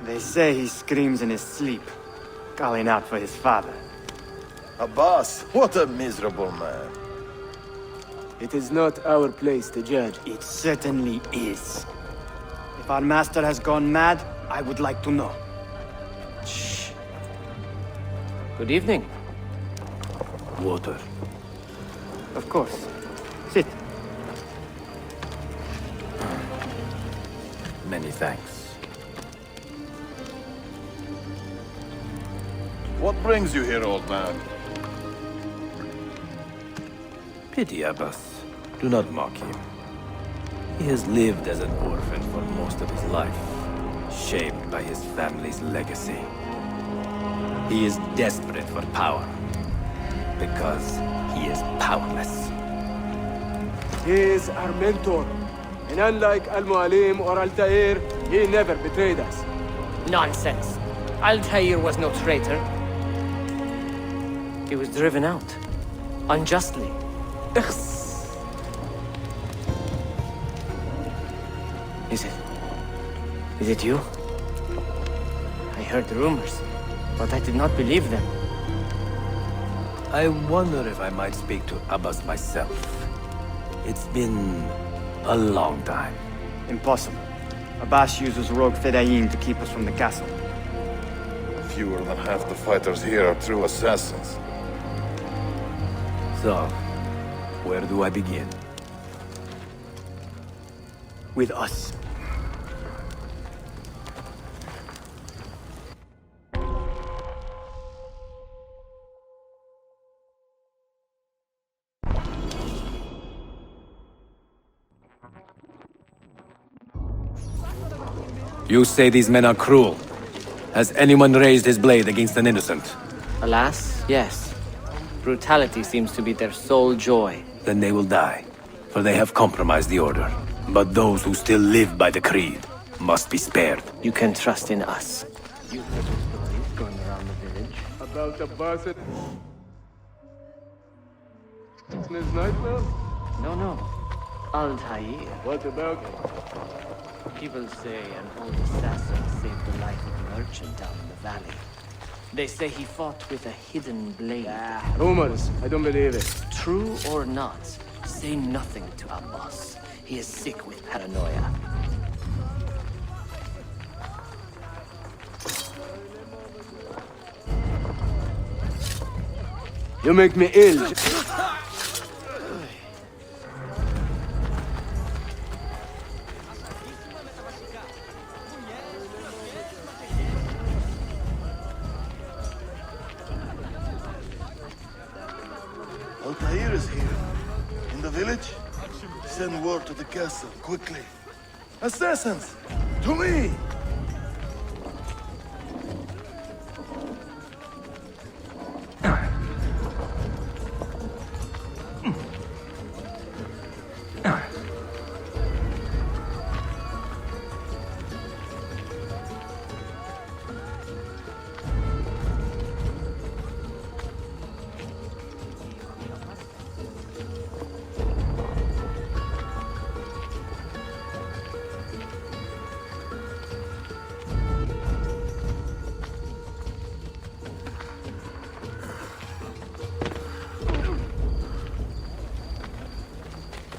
They say he screams in his sleep, calling out for his father. Abbas, what a miserable man. It is not our place to judge. It certainly is. If our master has gone mad, I would like to know. Shh. Good evening. Water. Of course. Sit. Many thanks. What brings you here, old man? Pity Abbas. Do not mock him. He has lived as an orphan for most of his life, shaped by his family's legacy. He is desperate for power, because he is powerless. He is our mentor. And unlike Al-Mualim or Altair, he never betrayed us. Nonsense. Altair was no traitor. He was driven out. Unjustly. Is it you? I heard the rumors, but I did not believe them. I wonder if I might speak to Abbas myself. It's been a long time. Impossible. Abbas uses rogue Fedayeen to keep us from the castle. Fewer than half the fighters here are true assassins. So, where do I begin? With us. You say these men are cruel. Has anyone raised his blade against an innocent? Alas, yes. Brutality seems to be their sole joy. Then they will die, for they have compromised the order. But those who still live by the creed must be spared. You can trust in us. You heard the stories going around the village. About Abbas and his nightmare? No. Altair. What about People say an old assassin saved the life of a merchant down in the valley. They say he fought with a hidden blade. rumors? I don't believe it. True or not, say nothing to Abbas. He is sick with paranoia. You make me ill. Altair is here. In the village? Send word to the castle, quickly. Assassins! To me!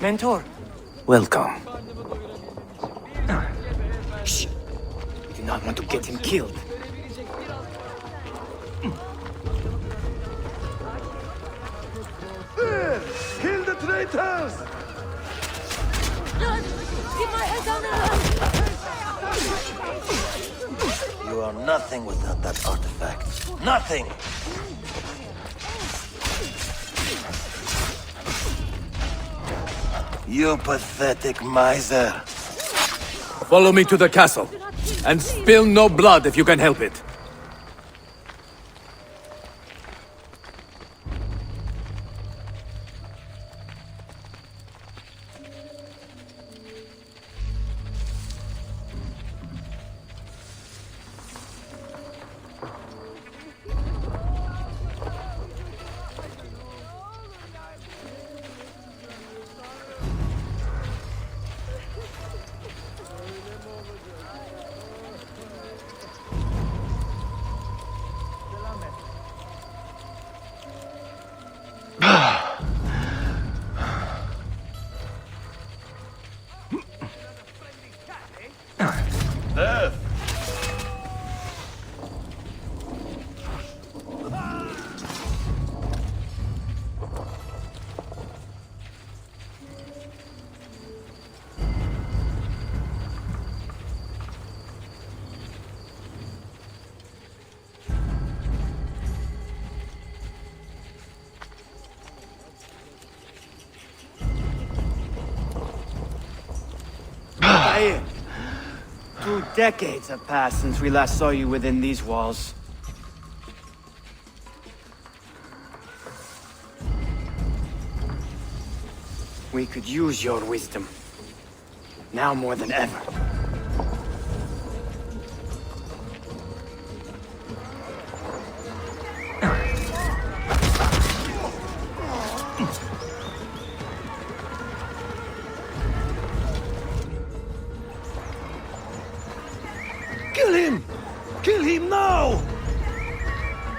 Mentor! Welcome. Shh! We do not want to get him killed. There! Kill the traitors! Keep my head down and You are nothing without that artifact. Nothing! You pathetic miser. Follow me to the castle, and spill no blood if you can help it. decades have passed since we last saw you within these walls. We could use your wisdom. Now more than ever. Kill him! Kill him now!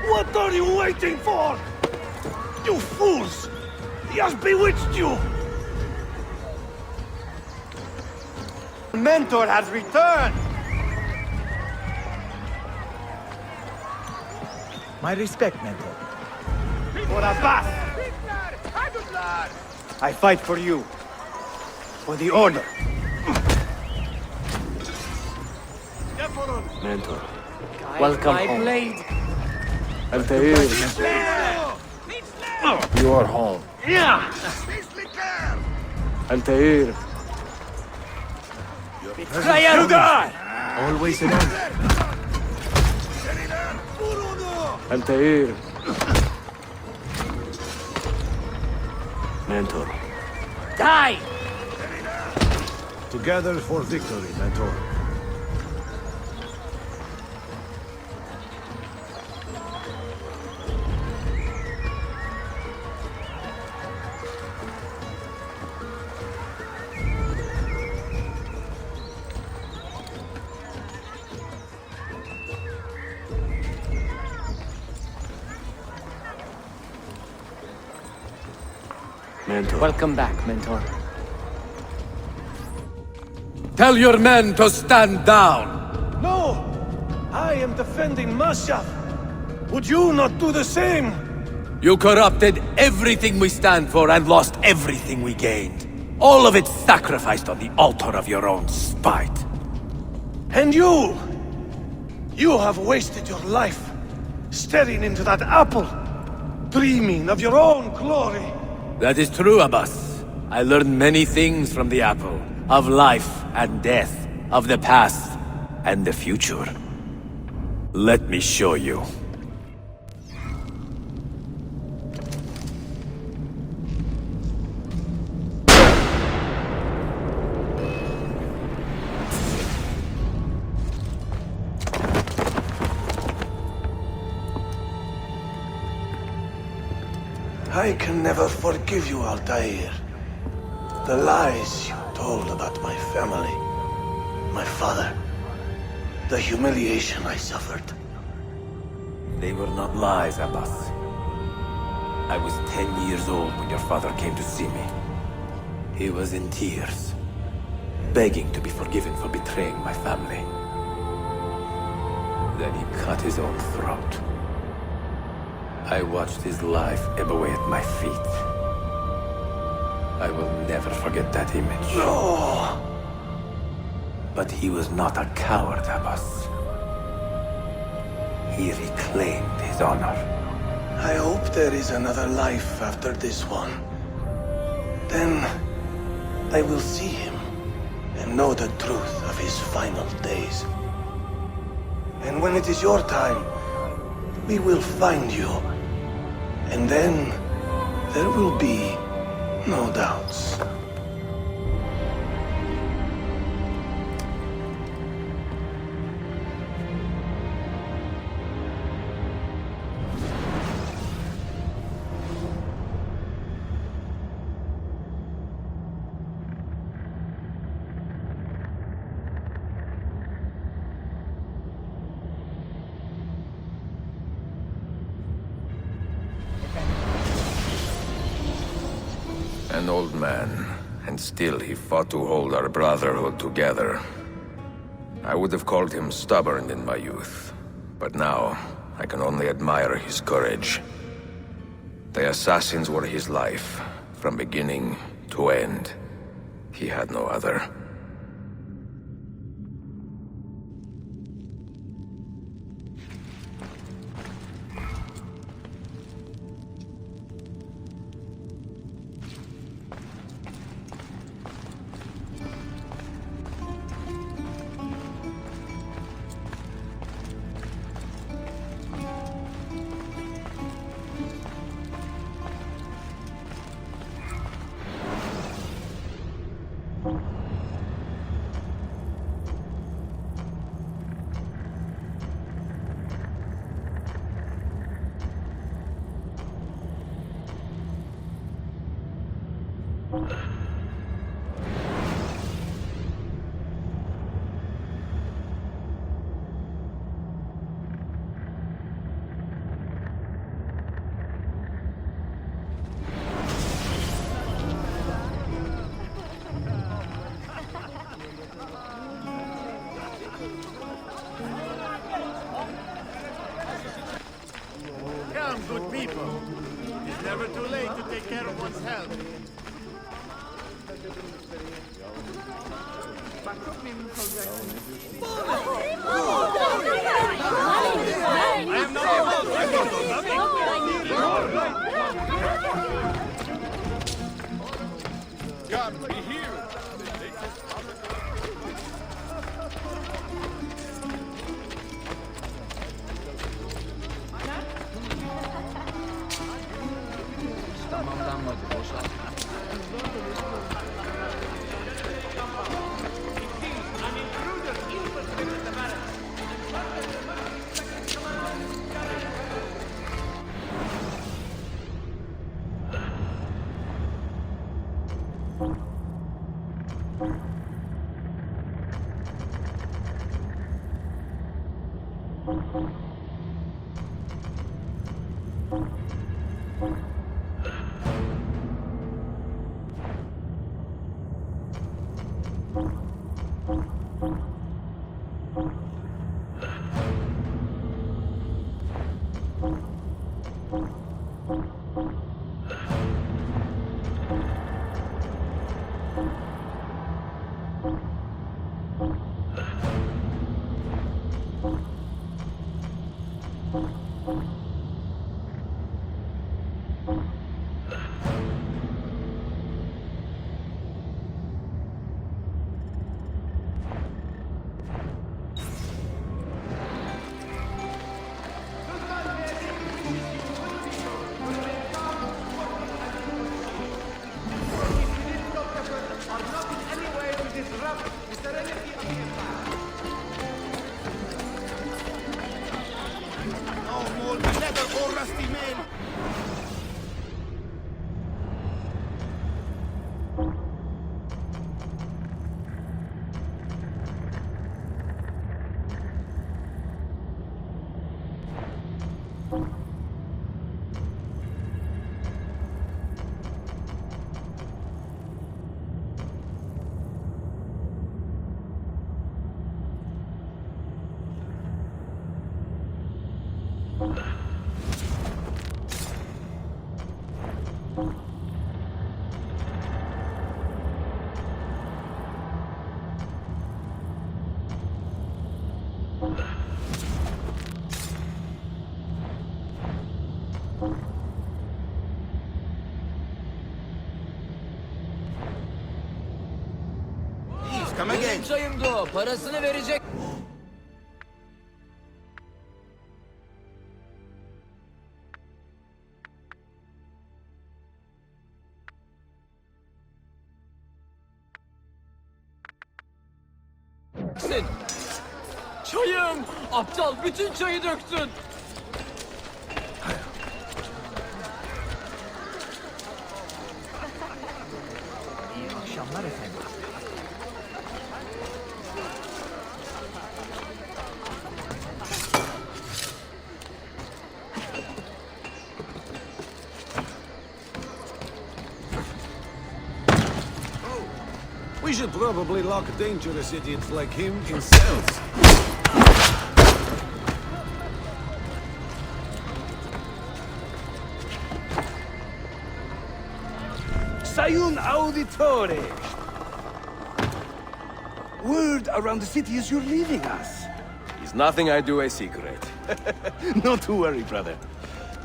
What are you waiting for? You fools! He has bewitched you! The mentor has returned! My respect, Mentor. For Abbas! I fight for you. For the Order. Mentor. Welcome My home. blade. Altair. You are home. Altair. You die! Always alone. Altair. Mentor. Die! Together for victory, Mentor. Mentor. Welcome back, Mentor. Tell your men to stand down! No! I am defending Mashaf. Would you not do the same? You corrupted everything we stand for and lost everything we gained. All of it sacrificed on the altar of your own spite. And you! You have wasted your life staring into that apple, dreaming of your own glory. That is true, Abbas. I learned many things from the apple. Of life and death. Of the past and the future. Let me show you. I can never forgive you, Altair. The lies you told about my family, my father, the humiliation I suffered. They were not lies, Abbas. I was 10 years old when your father came to see me. He was in tears, begging to be forgiven for betraying my family. Then he cut his own throat. I watched his life ebb away at my feet. I will never forget that image. No! But he was not a coward, Abbas. He reclaimed his honor. I hope there is another life after this one. Then I will see him and know the truth of his final days. And when it is your time, we will find you. And then there will be no doubts. An old man, and still he fought to hold our brotherhood together. I would have called him stubborn in my youth, but now I can only admire his courage. The assassins were his life, from beginning to end. He had no other. people. It's never too late to take care of one's health. God, be here. Tamamlanmadı. Boşalt. Benim çayımdı o. Parasını verecek. Çayım! Aptal bütün çayı döktün. İyi akşamlar efendim. We should probably lock dangerous idiots like him in cells. Sayun Auditore! Word around the city is you're leaving us. Is nothing I do a secret. Not to worry, brother.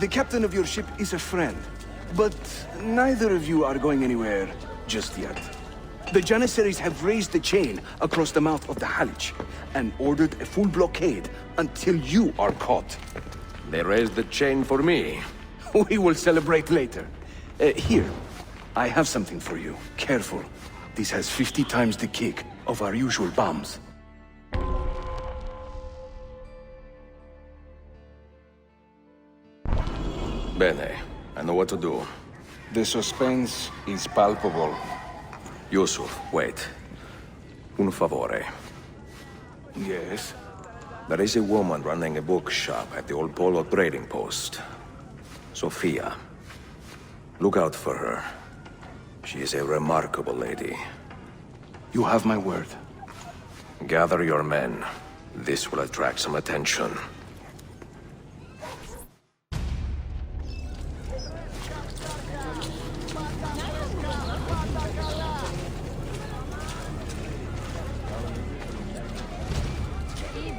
The captain of your ship is a friend, but neither of you are going anywhere just yet. The Janissaries have raised the chain across the mouth of the Halich and ordered a full blockade until you are caught. They raised the chain for me. We will celebrate later. Here, I have something for you. Careful. This has 50 times the kick of our usual bombs. Bene, I know what to do. The suspense is palpable. Yusuf, wait. Un favore. Yes? There is a woman running a bookshop at the old Polo trading post. Sophia. Look out for her. She is a remarkable lady. You have my word. Gather your men. This will attract some attention.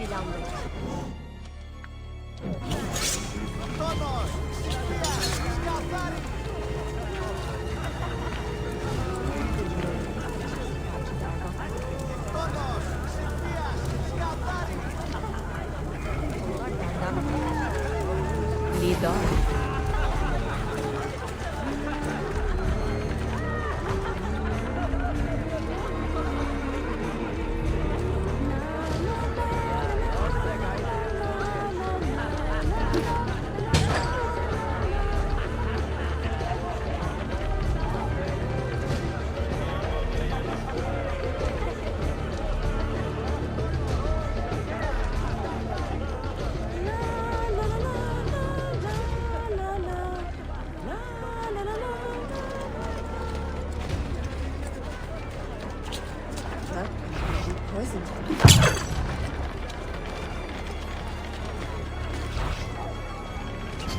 selamları. Lido.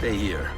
Stay here.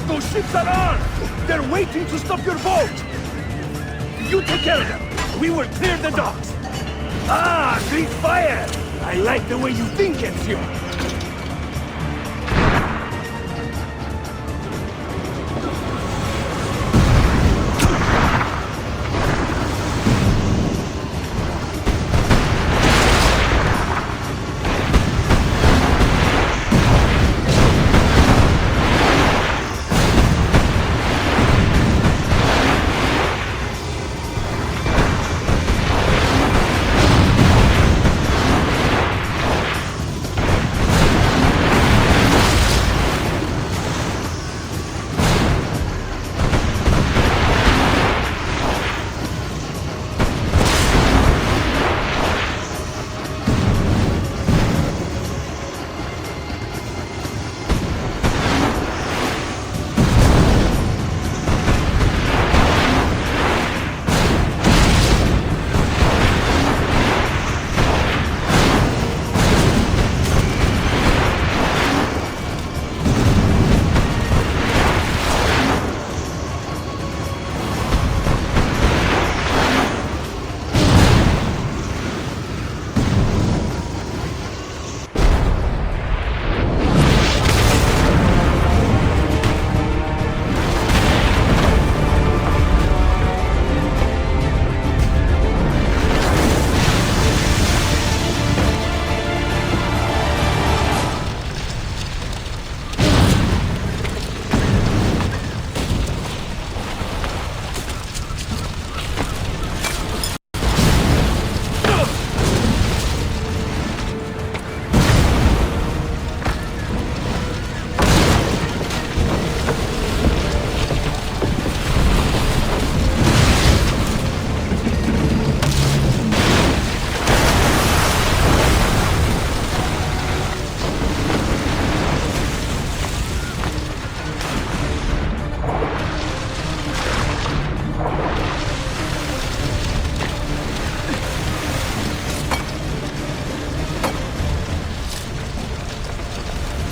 Those ships are armed! They're waiting to stop your boat! You take care of them! We will clear the docks! Ah, great fire! I like the way you think, Ezio!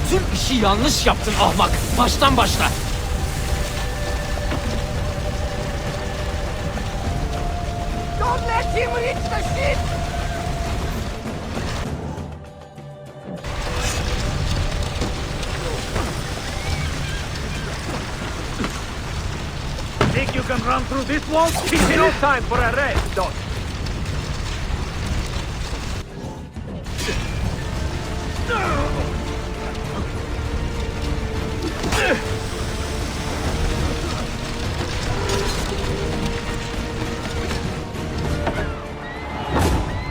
Tüm işi yanlış yaptın ahmak. Baştan başla. Don't let him reach the ship! can run through this wall? It's no time for a rest, Doc.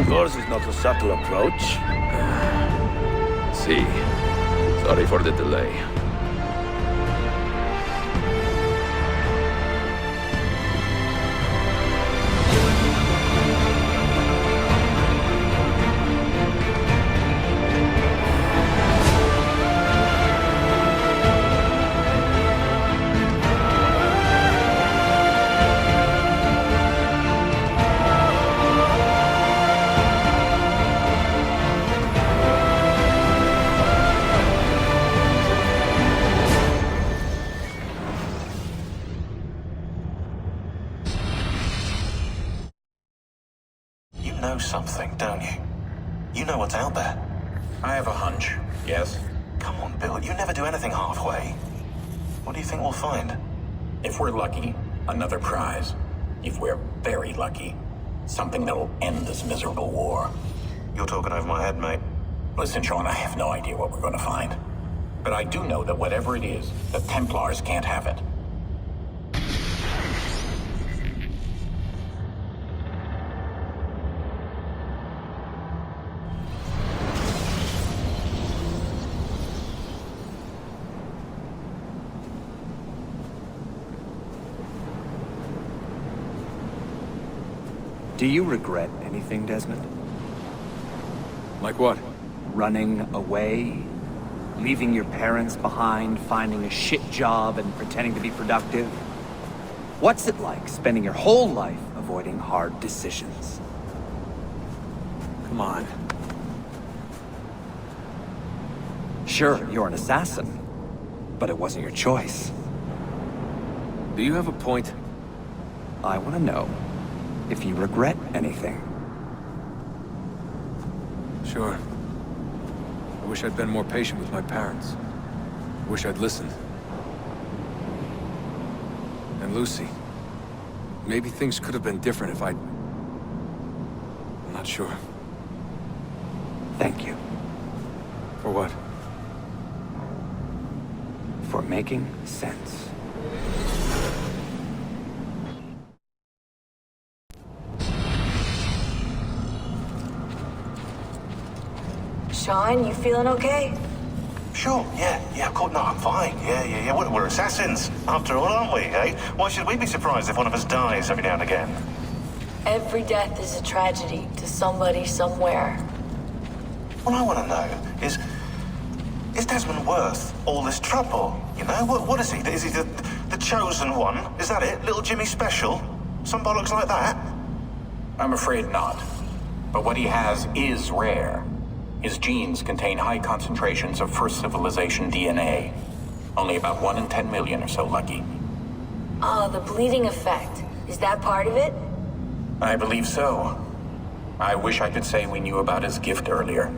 Yours is not a subtle approach. See. Sorry for the delay. Something, don't you? You know what's out there. I have a hunch, yes? Come on, Bill, you never do anything halfway. What do you think we'll find? If we're lucky, another prize. If we're very lucky, something that'll end this miserable war. You're talking over my head, mate. Listen, Sean, I have no idea what we're going to find. But I do know that whatever it is, the Templars can't have it. Do you regret anything, Desmond? Like what? Running away? Leaving your parents behind, finding a shit job, and pretending to be productive? What's it like spending your whole life avoiding hard decisions? Come on. Sure, you're an assassin, but it wasn't your choice. Do you have a point? I want to know if you regret anything. Sure. I wish I'd been more patient with my parents. I wish I'd listened. And Lucy. Maybe things could have been different if I'm not sure. Thank you. For what? For making sense. Sean, you feeling okay? Sure, yeah, of course, no, I'm fine. Yeah, we're assassins, after all, aren't we, eh? Why should we be surprised if one of us dies every now and again? Every death is a tragedy to somebody somewhere. What I want to know is Desmond worth all this trouble, you know? What is he? Is he the chosen one? Is that it? Little Jimmy Special? Some bollocks like that? I'm afraid not. But what he has is rare. His genes contain high concentrations of first civilization DNA. Only about 1 in 10 million or so lucky. Oh, the bleeding effect. Is that part of it? I believe so. I wish I could say we knew about his gift earlier.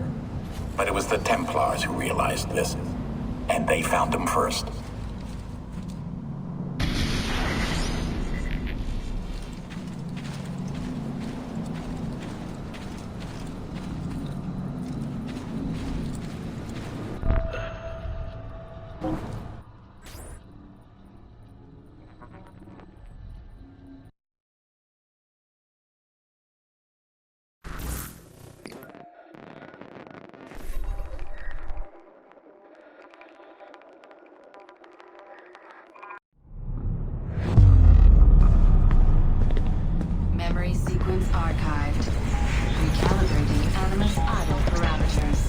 But it was the Templars who realized this. And they found him first. Memory sequence archived. Recalibrating Animus idle parameters.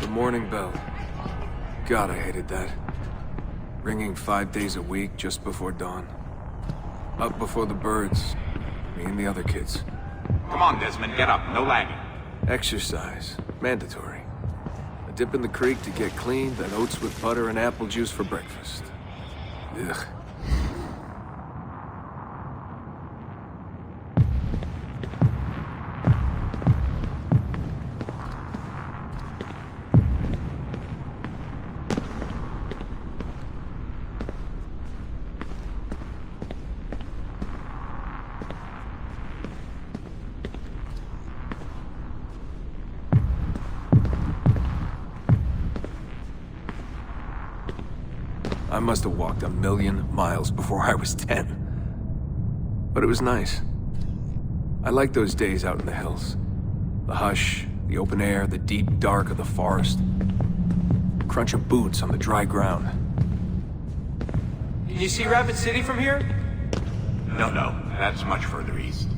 The morning bell. God, I hated that. Ringing 5 days a week just before dawn. Up before the birds. Me and the other kids. Come on, Desmond, get up. No lagging. Exercise. Mandatory. A dip in the creek to get clean, then oats with butter and apple juice for breakfast. Ugh. I must have walked 1,000,000 miles before I was 10. But it was nice. I liked those days out in the hills. The hush, the open air, the deep dark of the forest. The crunch of boots on the dry ground. Can you see Rapid City from here? No, that's much further east.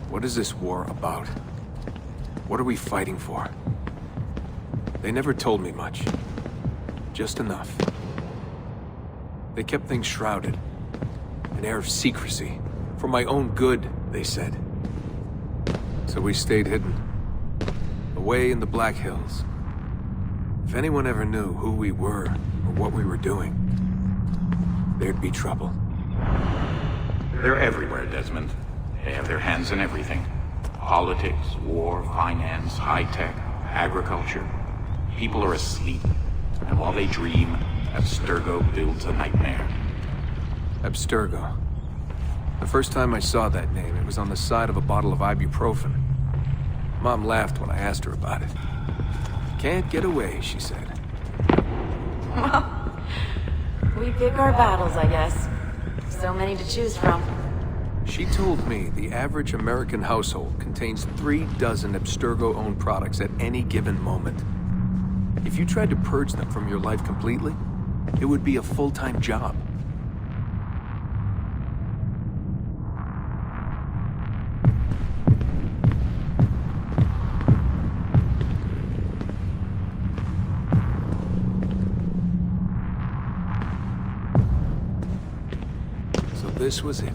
What is this war about? What are we fighting for? They never told me much. Just enough. They kept things shrouded. An air of secrecy. For my own good, they said. So we stayed hidden. Away in the Black Hills. If anyone ever knew who we were or what we were doing, there'd be trouble. They're everywhere, Desmond. They have their hands in everything. Politics, war, finance, high-tech, agriculture. People are asleep, and while they dream, Abstergo builds a nightmare. Abstergo. The first time I saw that name, it was on the side of a bottle of ibuprofen. Mom laughed when I asked her about it. Can't get away, she said. Well, we pick our battles, I guess. So many to choose from. She told me the average American household contains 3 dozen Abstergo-owned products at any given moment. If you tried to purge them from your life completely, it would be a full-time job. So this was it.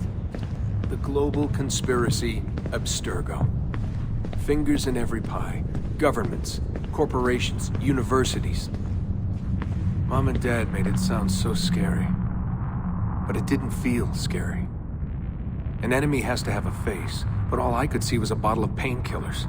The global conspiracy, Abstergo. Fingers in every pie. Governments, corporations, universities. Mom and Dad made it sound so scary. But it didn't feel scary. An enemy has to have a face, but all I could see was a bottle of painkillers.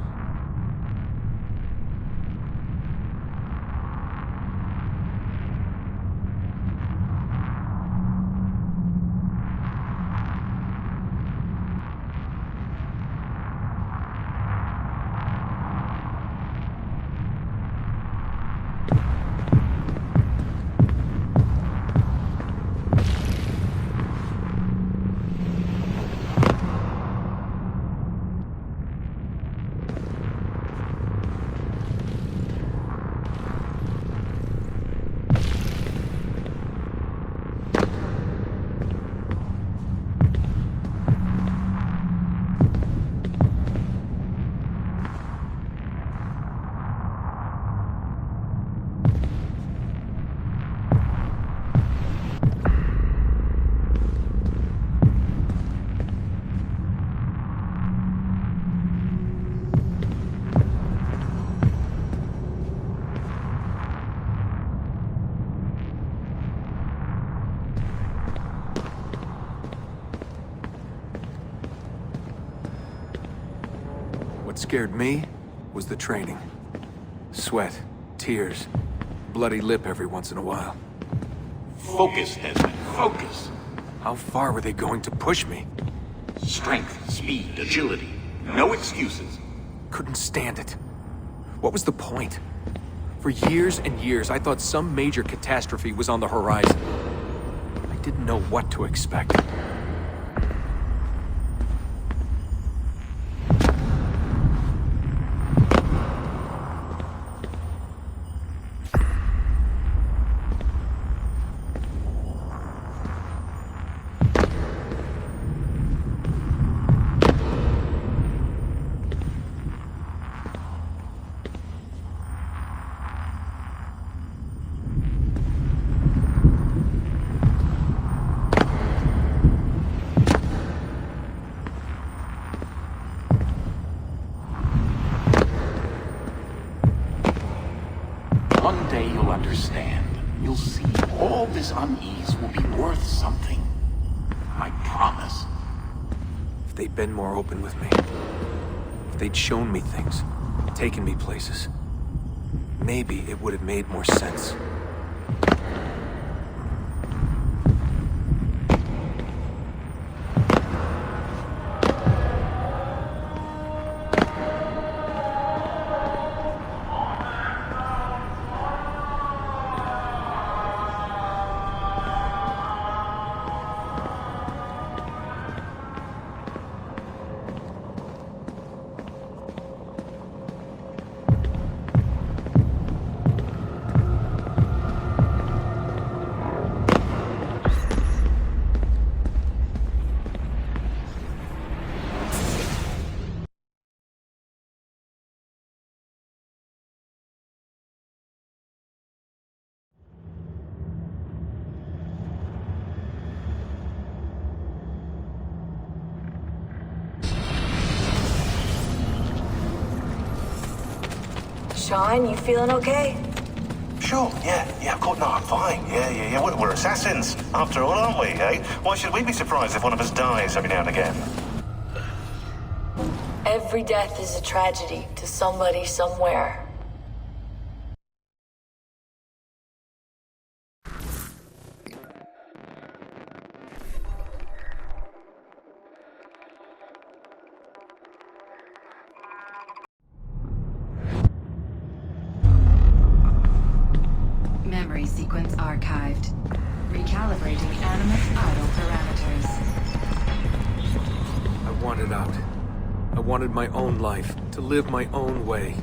What scared me was the training. Sweat, tears, bloody lip every once in a while. Focus, Desmond, focus. How far were they going to push me? Strength, speed, agility. No excuses. Couldn't stand it. What was the point? For years and years, I thought some major catastrophe was on the horizon. I didn't know what to expect. One day you'll understand. You'll see all this unease will be worth something. I promise. If they'd been more open with me. If they'd shown me things. Taken me places. Maybe it would have made more sense. Sean, you feeling okay? Sure, yeah, of course, no, I'm fine. Yeah. We're assassins, after all, aren't we, eh? Why should we be surprised if one of us dies every now and again? Every death is a tragedy to somebody somewhere. Memory sequence archived. Recalibrating animus idle parameters. I wanted out. I wanted my own life, to live my own way.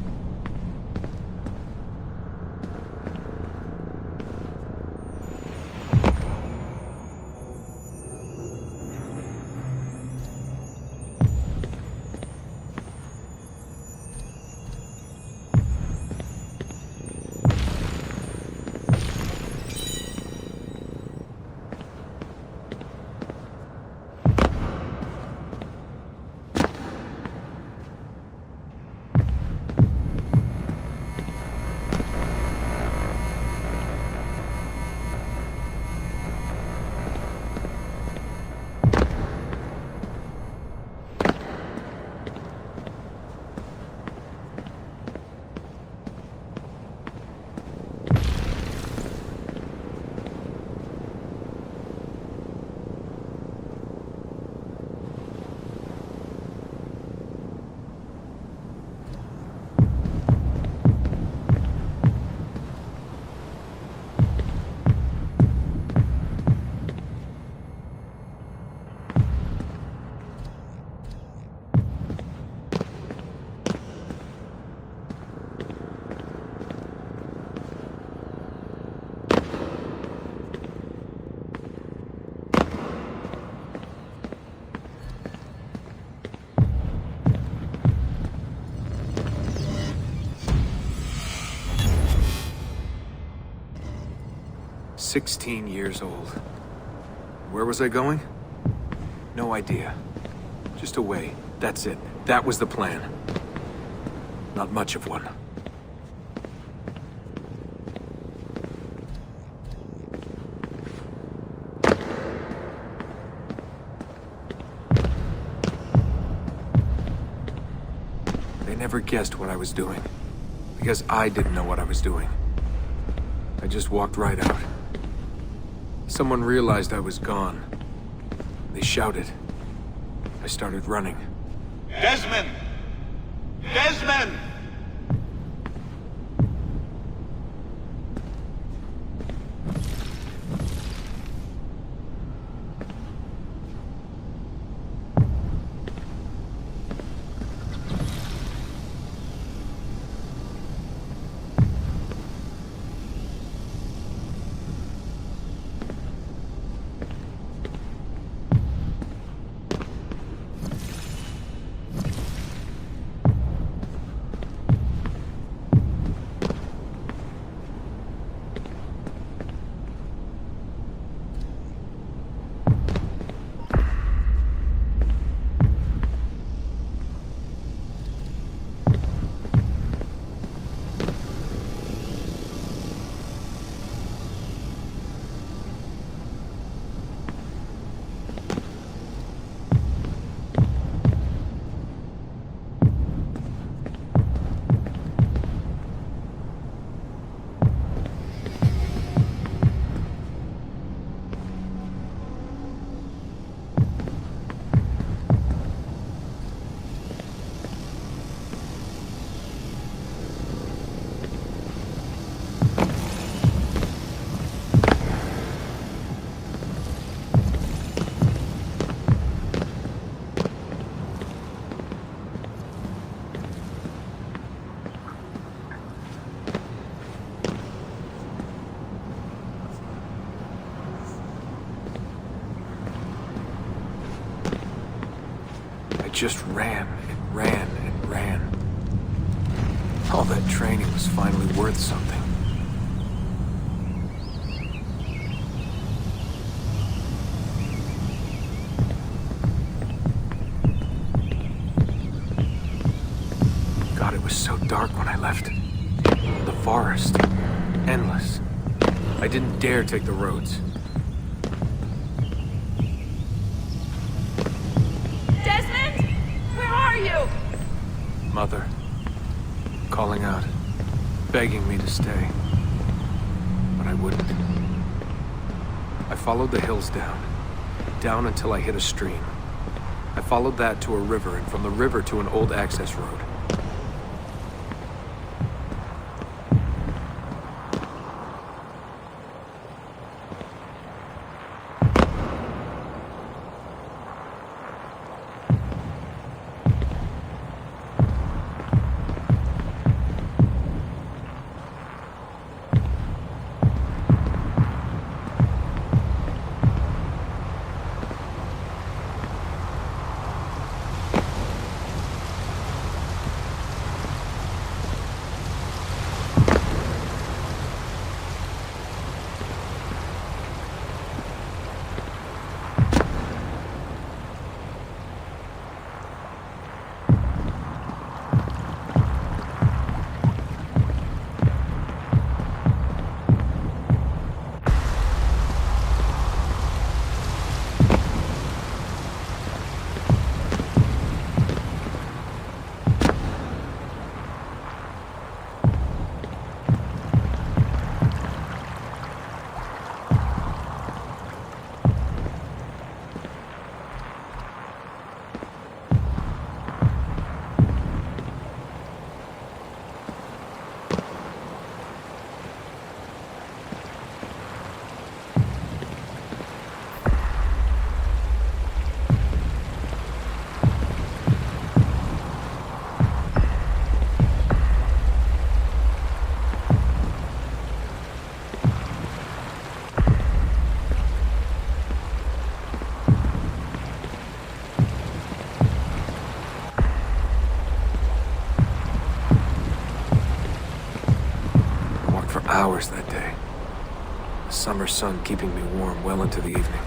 "16 years old. Where was I going? No idea. Just away. That's it. That was the plan. Not much of one. They never guessed what I was doing. Because I didn't know what I was doing. I just walked right out. Someone realized I was gone. They shouted. I started running. Desmond! Desmond! Just ran and ran and ran. All that training was finally worth something. God, it was so dark when I left. The forest. Endless. I didn't dare take the roads. Mother, calling out, begging me to stay, but I wouldn't. I followed the hills down until I hit a stream. I followed that to a river, and from the river to an old access road. Hours that day. The summer sun keeping me warm well into the evening.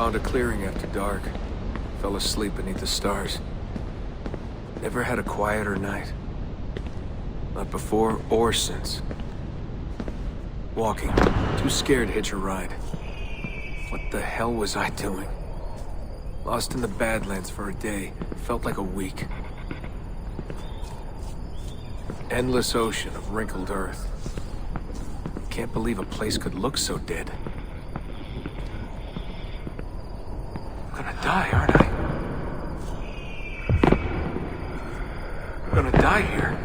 Found a clearing after dark. Fell asleep beneath the stars. Never had a quieter night. Not before or since. Walking. Too scared to hitch a ride. What the hell was I doing? Lost in the Badlands for a day. Felt like a week. Endless ocean of wrinkled earth. Can't believe a place could look so dead. I'm gonna die, aren't I? I'm gonna die here.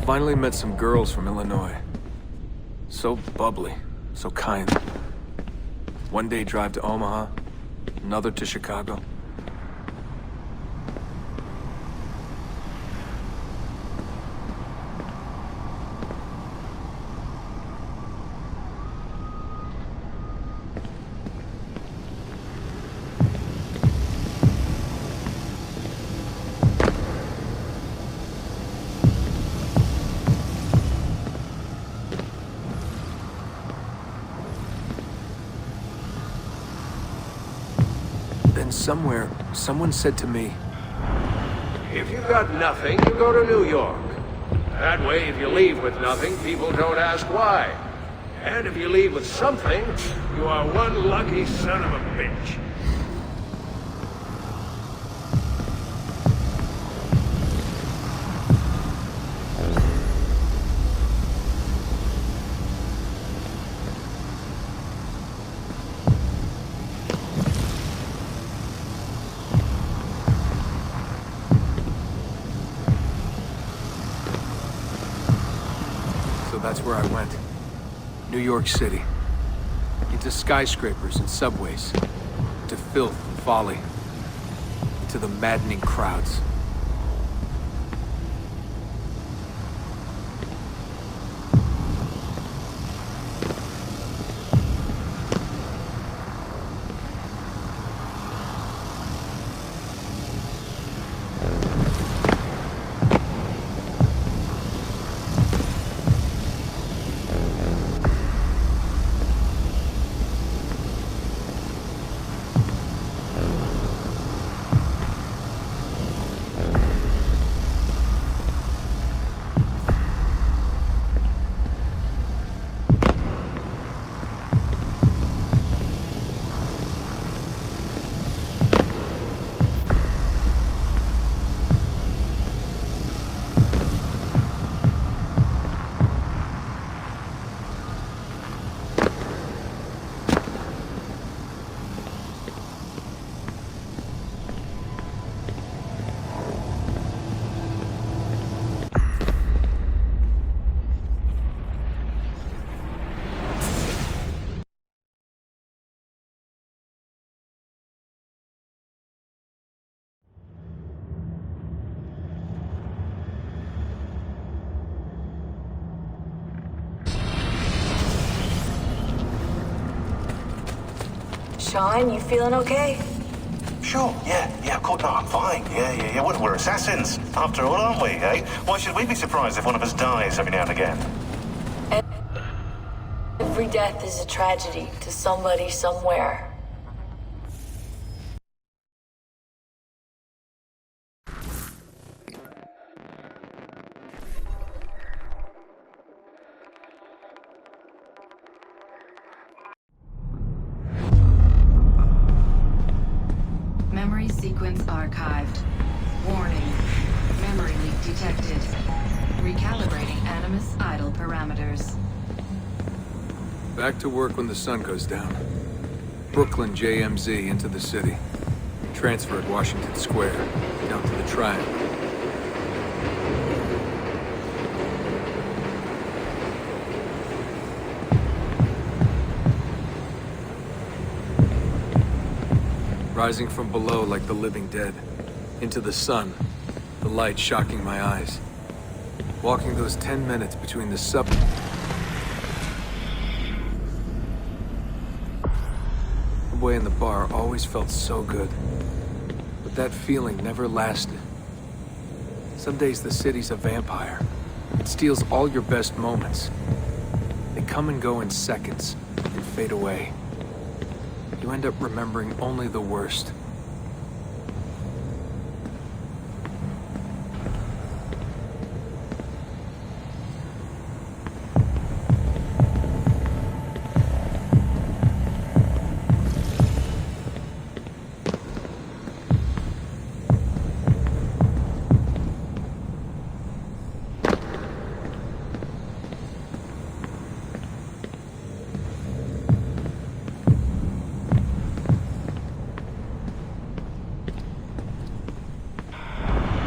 Finally met some girls from Illinois. So bubbly, so kind. One day drive to Omaha, another to Chicago. Then somewhere, someone said to me, If you got nothing, you go to New York. That way, if you leave with nothing, people don't ask why. And if you leave with something, you are one lucky son of a bitch. That's where I went. New York City. Into skyscrapers and subways. To filth and folly. Into the maddening crowds. Sean, you feeling okay? Sure, yeah, of course, no, I'm fine. Yeah, we're assassins, after all, aren't we, eh? Why should we be surprised if one of us dies every now and again? Every death is a tragedy to somebody somewhere. Memory sequence archived. Warning. Memory leak detected. Recalibrating Animus idle parameters. Back to work when the sun goes down. Brooklyn JMZ into the city. Transfer at Washington Square, down to the Triangle. Rising from below like the living dead. Into the sun, the light shocking my eyes. Walking those 10 minutes between the subway and the bar always felt so good. But that feeling never lasted. Some days the city's a vampire. It steals all your best moments. They come and go in seconds, and fade away. You end up remembering only the worst.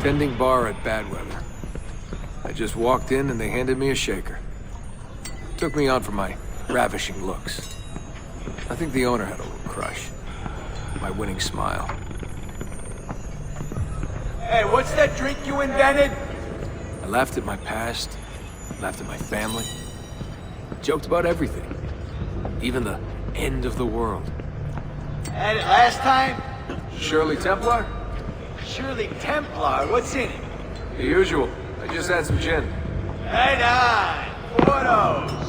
Tending bar at bad weather. I just walked in and they handed me a shaker. Took me on for my ravishing looks. I think the owner had a little crush. My winning smile. Hey, what's that drink you invented? I laughed at my past, laughed at my family, joked about everything. Even the end of the world. Had it last time? Shirley Templar? Shirley Templar, what's in it? The usual. I just had some gin. Right on. Photos.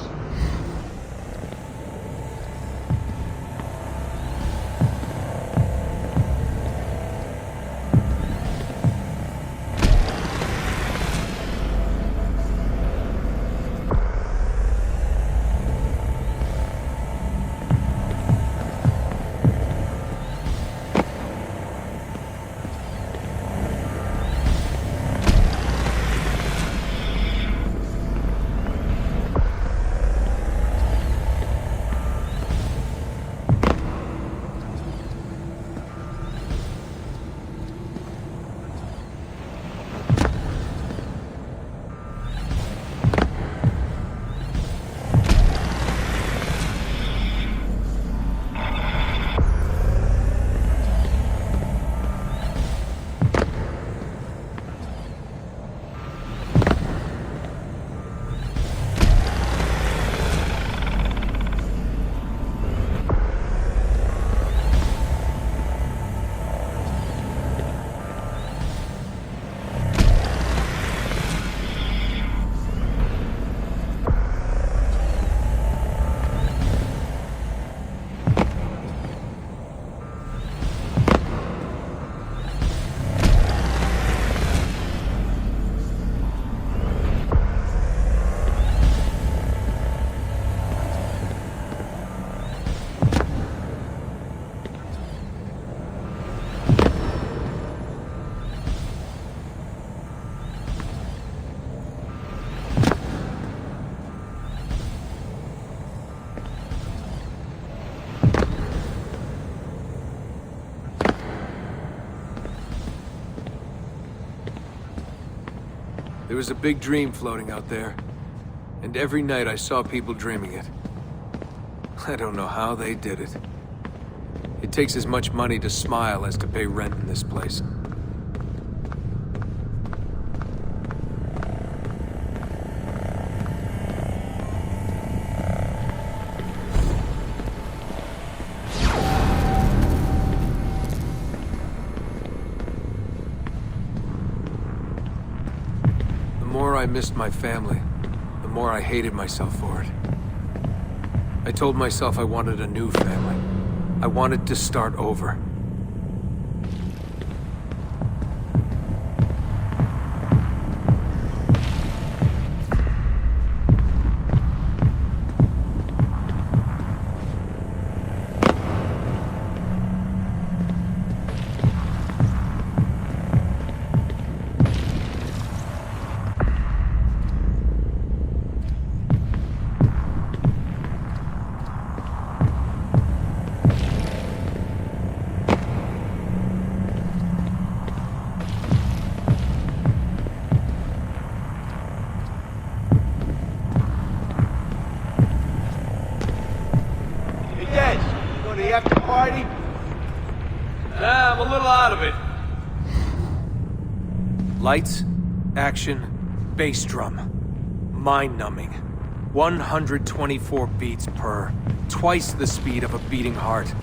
There was a big dream floating out there, and every night I saw people dreaming it. I don't know how they did it. It takes as much money to smile as to pay rent in this place. The more I missed my family, the more I hated myself for it. I told myself I wanted a new family. I wanted to start over. Party? I'm a little out of it. Lights, action, bass drum. Mind-numbing. 124 beats per. Twice the speed of a beating heart.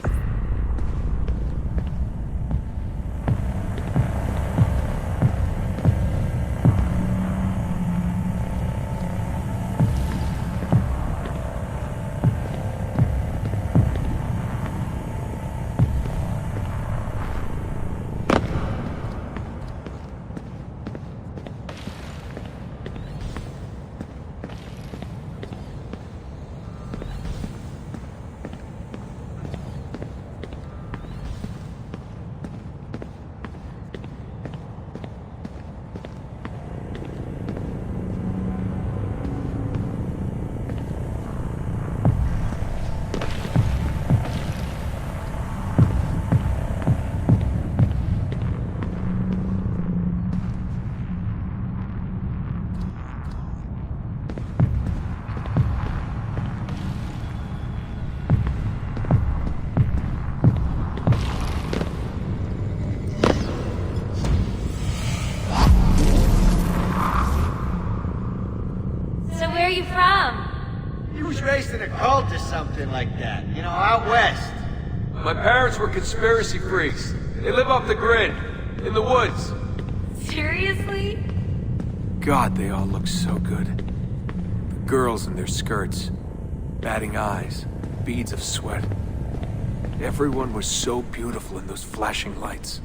raised in a cult or something like that. You know, out west. My parents were conspiracy freaks. They live off the grid, in the woods. Seriously? God, they all look so good. The girls in their skirts, batting eyes, beads of sweat. Everyone was so beautiful in those flashing lights.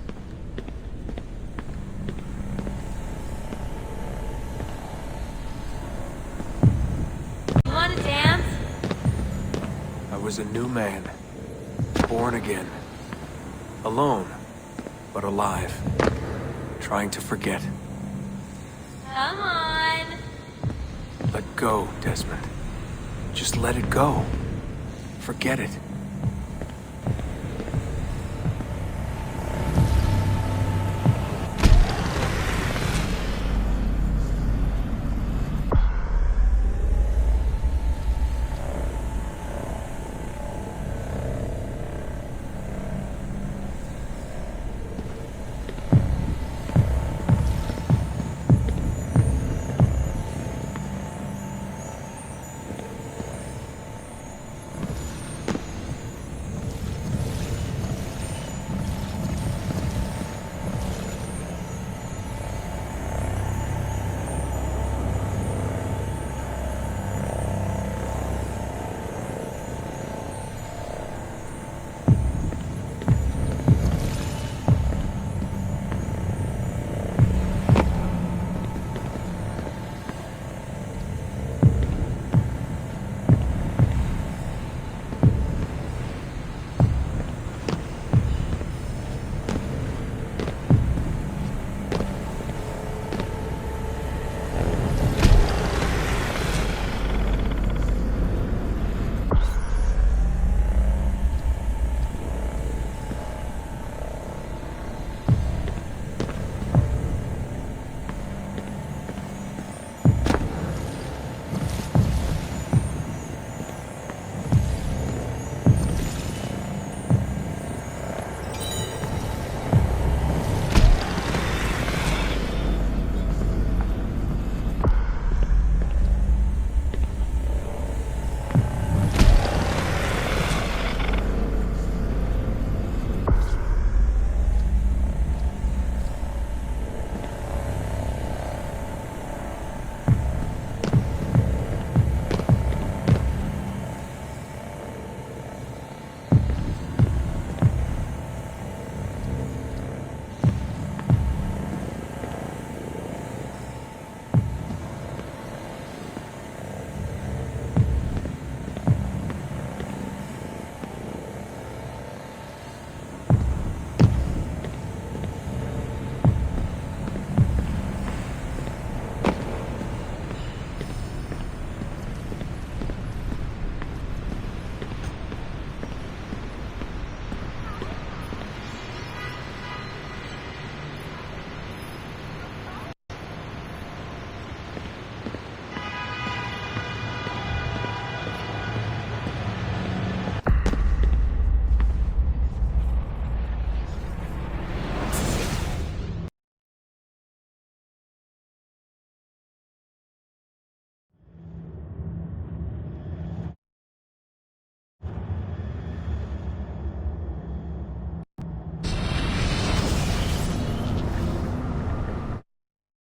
You wanna dance? I was a new man, born again. Alone, but alive. Trying to forget. Come on. Let go, Desmond. Just let it go. Forget it.